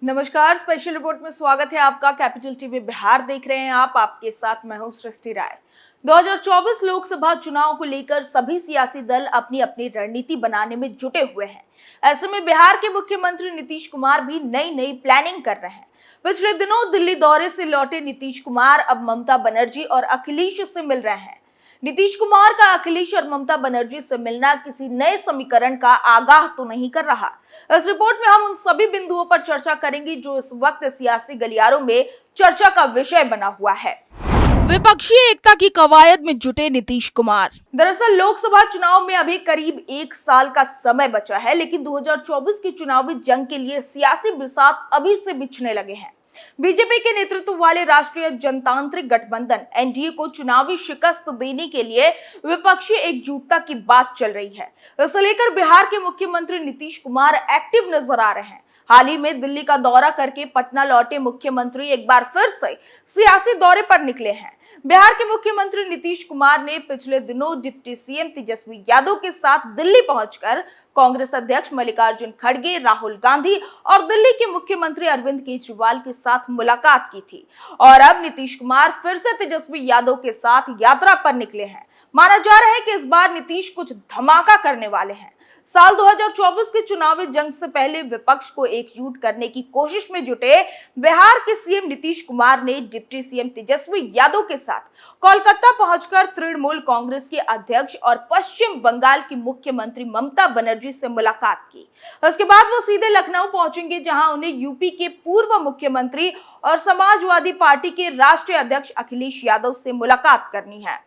नमस्कार, special report में स्वागत है आपका। कैपिटल टीवी बिहार देख रहे हैं आप, आपके साथ मैं हूं सृष्टि राय। 2024 लोकसभा चुनाव को लेकर सभी सियासी दल अपनी अपनी रणनीति बनाने में जुटे हुए हैं। ऐसे में बिहार के मुख्यमंत्री नीतीश कुमार भी नई प्लानिंग कर रहे हैं। पिछले दिनों दिल्ली दौरे से लौटे नीतीश कुमार अब ममता बनर्जी और अखिलेश से मिल रहे हैं। नीतीश कुमार का अखिलेश और ममता बनर्जी से मिलना किसी नए समीकरण का आगाह तो नहीं कर रहा। इस रिपोर्ट में हम उन सभी बिंदुओं पर चर्चा करेंगे जो इस वक्त सियासी गलियारों में चर्चा का विषय बना हुआ है। विपक्षी एकता की कवायद में जुटे नीतीश कुमार। दरअसल लोकसभा चुनाव में अभी करीब 1 साल का समय बचा है, लेकिन 2024 की चुनावी जंग के लिए सियासी बिसात अभी से बिछने लगे हैं। बीजेपी के नेतृत्व वाले राष्ट्रीय जनतांत्रिक गठबंधन एनडीए को चुनावी शिकस्त देने के लिए विपक्षी एकजुटता की बात चल रही है। इसे लेकर बिहार के मुख्यमंत्री नीतीश कुमार एक्टिव नजर आ रहे हैं। हाल ही में दिल्ली का दौरा करके पटना लौटे मुख्यमंत्री एक बार फिर से सियासी दौरे पर निकले हैं। बिहार के मुख्यमंत्री नीतीश कुमार ने पिछले दिनों डिप्टी सीएम तेजस्वी यादव के साथ दिल्ली पहुंचकर कांग्रेस अध्यक्ष मल्लिकार्जुन खड़गे, राहुल गांधी और दिल्ली के मुख्यमंत्री अरविंद केजरीवाल के साथ मुलाकात की थी। और अब नीतीश कुमार फिर से तेजस्वी यादव के साथ यात्रा पर निकले हैं। माना जा रहा है कि इस बार नीतीश कुछ धमाका करने वाले हैं। साल 2024 के चुनावी जंग से पहले विपक्ष को एकजुट करने की कोशिश में जुटे बिहार के सीएम नीतीश कुमार ने डिप्टी सीएम तेजस्वी यादव के साथ कोलकाता पहुंचकर तृणमूल कांग्रेस के अध्यक्ष और पश्चिम बंगाल की मुख्यमंत्री ममता बनर्जी से मुलाकात की। उसके बाद वो सीधे लखनऊ पहुंचेंगे, जहां उन्हें यूपी के पूर्व मुख्यमंत्री और समाजवादी पार्टी के राष्ट्रीय अध्यक्ष अखिलेश यादव से मुलाकात करनी है।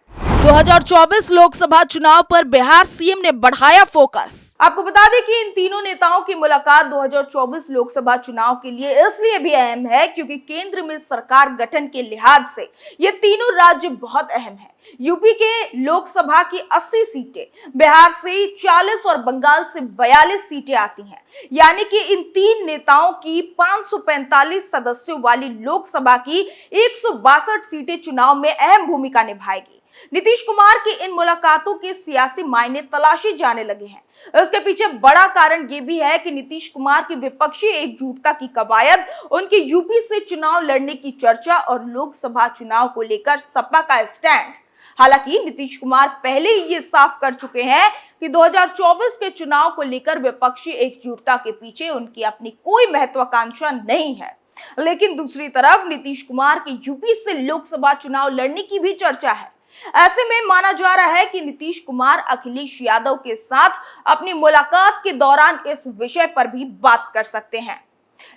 2024 लोकसभा चुनाव पर बिहार सीएम ने बढ़ाया फोकस। आपको बता दें कि इन तीनों नेताओं की मुलाकात 2024 लोकसभा चुनाव के लिए इसलिए भी अहम है क्योंकि केंद्र में सरकार गठन के लिहाज से ये तीनों राज्य बहुत अहम है। यूपी के लोकसभा की 80 सीटें, बिहार से 40 और बंगाल से 42 सीटें आती हैं। यानी कि इन तीन नेताओं की 545 सदस्यों वाली लोकसभा की 162 सीटें चुनाव में अहम भूमिका निभाएगी। नीतीश कुमार की इन मुलाकातों के सियासी मायने तलाशी जाने लगे हैं। इसके पीछे बड़ा कारण ये भी है कि नीतीश कुमार की विपक्षी एकजुटता की कवायद, उनके यूपी से चुनाव लड़ने की चर्चा और लोकसभा चुनाव को लेकर सपा का स्टैंड। हालांकि नीतीश कुमार पहले ही ये साफ कर चुके हैं कि 2024 के चुनाव को लेकर विपक्षी एकजुटता के पीछे उनकी अपनी कोई महत्वाकांक्षा नहीं है। लेकिन दूसरी तरफ नीतीश कुमार की यूपी से लोकसभा चुनाव लड़ने की भी चर्चा है। ऐसे में माना जा रहा है कि नीतीश कुमार अखिलेश यादव के साथ अपनी मुलाकात के दौरान इस विषय पर भी बात कर सकते हैं।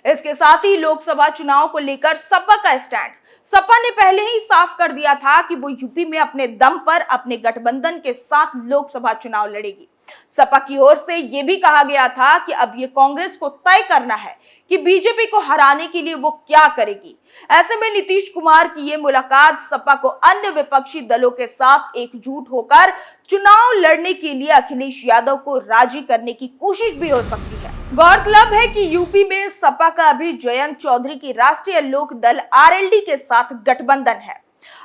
इसके साथ ही लोकसभा चुनाव को लेकर सपा का स्टैंड। सपा ने पहले ही साफ कर दिया था कि वो यूपी में अपने दम पर अपने गठबंधन के साथ लोकसभा चुनाव लड़ेगी। सपा की ओर से यह भी कहा गया था कि अब ये कांग्रेस को तय करना है कि बीजेपी को हराने के लिए वो क्या करेगी। ऐसे में नीतीश कुमार की ये मुलाकात सपा को अन्य विपक्षी दलों के साथ एकजुट होकर चुनाव लड़ने के लिए अखिलेश यादव को राजी करने की कोशिश भी हो सकती है। गौरतलब है कि यूपी में सपा का अभी जयंत चौधरी की राष्ट्रीय लोक दल आरएलडी के साथ गठबंधन है।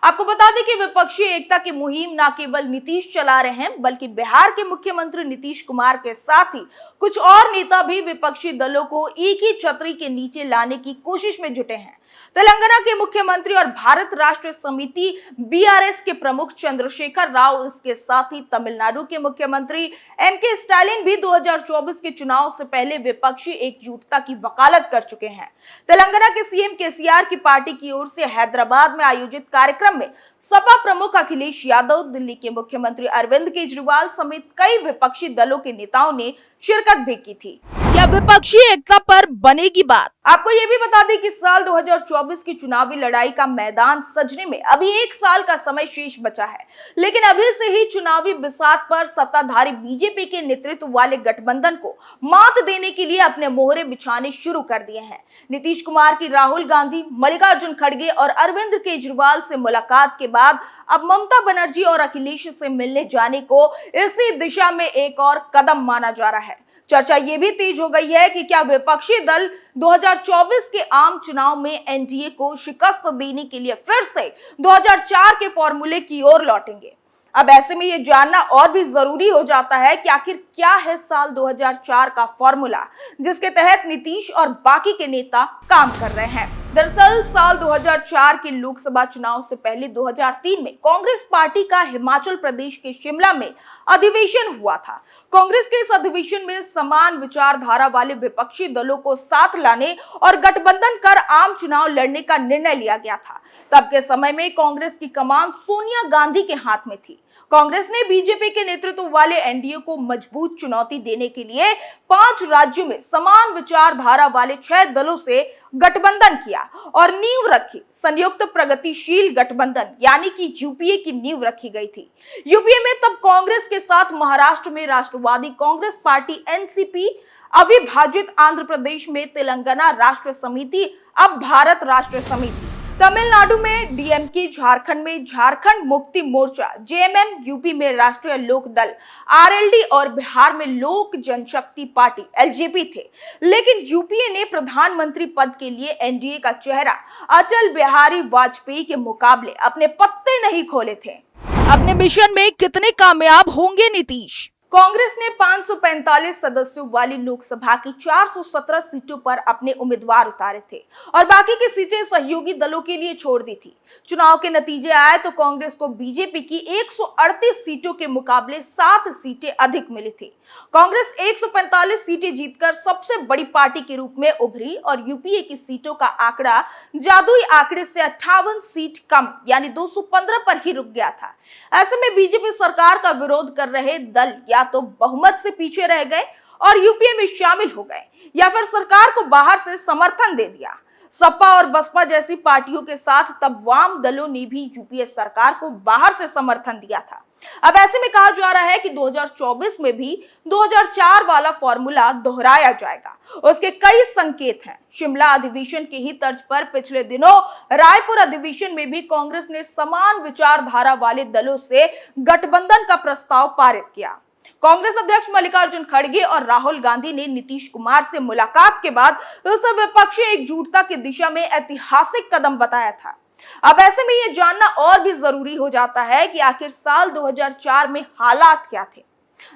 आपको बता दें कि विपक्षी एकता की मुहिम न केवल नीतीश चला रहे हैं, बल्कि बिहार के मुख्यमंत्री नीतीश कुमार के साथ ही कुछ और नेता भी विपक्षी दलों को एक ही छतरी के नीचे लाने की कोशिश में जुटे हैं। तेलंगाना के मुख्यमंत्री और भारत राष्ट्र समिति बीआरएस के प्रमुख चंद्रशेखर राव, इसके साथ ही तमिलनाडु के मुख्यमंत्री एमके स्टालिन भी 2024 के चुनाव से पहले विपक्षी एकजुटता की वकालत कर चुके हैं। तेलंगाना के सीएम केसीआर की पार्टी की ओर से हैदराबाद में आयोजित कार्यक्रम में सपा प्रमुख अखिलेश यादव, दिल्ली के मुख्यमंत्री अरविंद केजरीवाल समेत कई विपक्षी दलों के नेताओं ने शिरकत भी की थी। क्या विपक्षी एकता पर बनेगी बात? आपको ये भी बता दें कि साल 2024 की चुनावी लड़ाई का मैदान सजने में अभी 1 साल का समय शेष बचा है, लेकिन अभी से ही चुनावी बिसात पर सत्ताधारी बीजेपी के नेतृत्व वाले गठबंधन को मात देने के लिए अपने मोहरे बिछाने शुरू कर दिए हैं। नीतीश कुमार की राहुल गांधी, मल्लिकार्जुन खड़गे और अरविंद केजरीवाल से मुलाकात के बाद अब ममता बनर्जी और अखिलेश से मिलने जाने को इसी दिशा में एक और कदम माना जा रहा है। चर्चा ये भी तेज हो गई है कि क्या विपक्षी दल 2024 के आम चुनाव में एनडीए को शिकस्त देने के लिए फिर से 2004 के फॉर्मूले की ओर लौटेंगे। अब ऐसे में ये जानना और भी जरूरी हो जाता है कि आखिर क्या है साल 2004 का फॉर्मूला जिसके तहत नीतीश और बाकी के नेता काम कर रहे हैं। दरअसल साल 2004 के लोकसभा चुनाव से पहले 2003 में कांग्रेस पार्टी का हिमाचल प्रदेश के शिमला में अधिवेशन हुआ था। कांग्रेस के इस अधिवेशन में समान विचारधारा वाले विपक्षी दलों को साथ लाने और गठबंधन कर आम चुनाव लड़ने का निर्णय लिया गया था। तब के समय में कांग्रेस की कमान सोनिया गांधी के हाथ में थी। कांग्रेस ने बीजेपी के नेतृत्व वाले एनडीए को मजबूत चुनौती देने के लिए 5 राज्यों में समान विचारधारा वाले 6 दलों से गठबंधन किया और नींव रखी। संयुक्त प्रगतिशील गठबंधन यानी कि यूपीए की नींव रखी गई थी। यूपीए में तब कांग्रेस के साथ महाराष्ट्र में राष्ट्रवादी कांग्रेस पार्टी एनसीपी, अविभाजित आंध्र प्रदेश में तेलंगाना राष्ट्र समिति, अब भारत राष्ट्र समिति, तमिलनाडु में डीएमके, झारखंड में झारखंड मुक्ति मोर्चा जेएमएम, यूपी में राष्ट्रीय लोक दल आरएलडी और बिहार में लोक जनशक्ति पार्टी एलजेपी थे। लेकिन यूपीए ने प्रधानमंत्री पद के लिए एनडीए का चेहरा अटल बिहारी वाजपेयी के मुकाबले अपने पत्ते नहीं खोले थे। अपने मिशन में कितने कामयाब होंगे नीतीश? कांग्रेस ने 545 सदस्यों वाली लोकसभा की 417 सीटों पर अपने उम्मीदवार उतारे थे और बाकी की सीटें सहयोगी दलों के लिए छोड़ दी थी। चुनाव के नतीजे आए तो कांग्रेस को बीजेपी की 138 सीटों के मुकाबले 7 सीटें अधिक मिली थी। कांग्रेस 145 सीटें जीतकर सबसे बड़ी पार्टी के रूप में उभरी और यूपीए की सीटों का आंकड़ा जादुई आंकड़े से 58 सीट कम यानी 215 पर ही रुक गया था। ऐसे में बीजेपी सरकार का विरोध कर रहे दल या तो बहुमत से पीछे रह गए और यूपीए में शामिल हो गए या फिर सरकार को बाहर से समर्थन दे दिया। सपा और बसपा जैसी पार्टियों के साथ तब वाम दलों ने भी यूपीए सरकार को बाहर से समर्थन दिया था। अब ऐसे में कहा जा रहा है कि 2024 में भी 2004 वाला फॉर्मूला दोहराया जाएगा। उसके कई संकेत हैं। शिमला अधिवेशन के ही तर्ज पर पिछले दिनों रायपुर अधिवेशन में भी कांग्रेस ने समान विचारधारा वाले दलों से गठबंधन का प्रस्ताव पारित किया। कांग्रेस अध्यक्ष मल्लिकार्जुन खड़गे और राहुल गांधी ने नीतीश कुमार से मुलाकात के बाद उस विपक्षी एकजुटता की दिशा में ऐतिहासिक कदम बताया था। अब ऐसे में यह जानना और भी जरूरी हो जाता है कि आखिर साल 2004 में हालात क्या थे।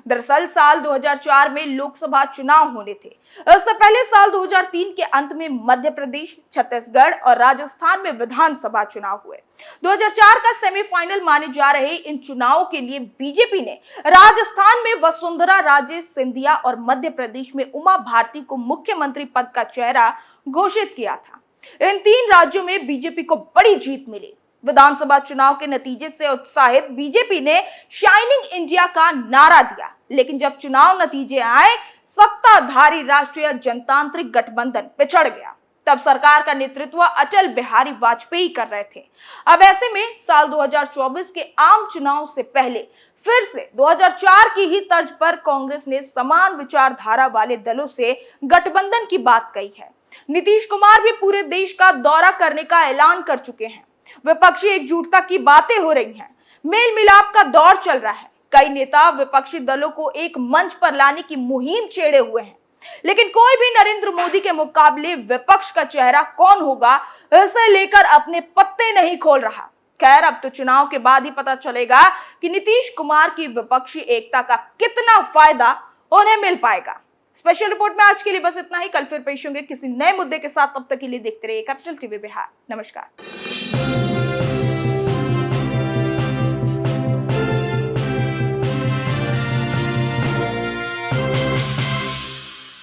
दरअसल साल 2004 में लोकसभा चुनाव होने थे। इससे पहले साल 2003 के अंत में मध्य प्रदेश, छत्तीसगढ़ और राजस्थान में विधानसभा चुनाव हुए। 2004 का सेमीफाइनल माने जा रहे इन चुनावों के लिए बीजेपी ने राजस्थान में वसुंधरा राजे सिंधिया और मध्य प्रदेश में उमा भारती को मुख्यमंत्री पद का चेहरा घोषित किया था। इन 3 राज्यों में बीजेपी को बड़ी जीत मिली। विधानसभा चुनाव के नतीजे से उत्साहित बीजेपी ने शाइनिंग इंडिया का नारा दिया, लेकिन जब चुनाव नतीजे आए सत्ताधारी राष्ट्रीय जनतांत्रिक गठबंधन पिछड़ गया। तब सरकार का नेतृत्व अटल बिहारी वाजपेयी कर रहे थे। अब ऐसे में साल 2024 के आम चुनाव से पहले फिर से 2004 की ही तर्ज पर कांग्रेस ने समान विचारधारा वाले दलों से गठबंधन की बात कही है। नीतीश कुमार भी पूरे देश का दौरा करने का ऐलान कर चुके हैं। विपक्षी एकजुटता की बातें हो रही हैं। मेल मिलाप का दौर चल रहा है। कई नेता विपक्षी दलों को एक मंच पर लाने की मुहिम छेड़े हुए हैं, लेकिन कोई भी नरेंद्र मोदी के मुकाबले विपक्ष का चेहरा कौन होगा इसे लेकर अपने पत्ते नहीं खोल रहा। खैर, अब तो चुनाव के बाद ही पता चलेगा कि नीतीश कुमार की विपक्षी एकता का कितना फायदा उन्हें मिल पाएगा। स्पेशल रिपोर्ट में आज के लिए बस इतना ही। कल फिर पेश होंगे किसी नए मुद्दे के साथ। तब तक के लिए देखते रहिए कैपिटल टीवी बिहार। नमस्कार।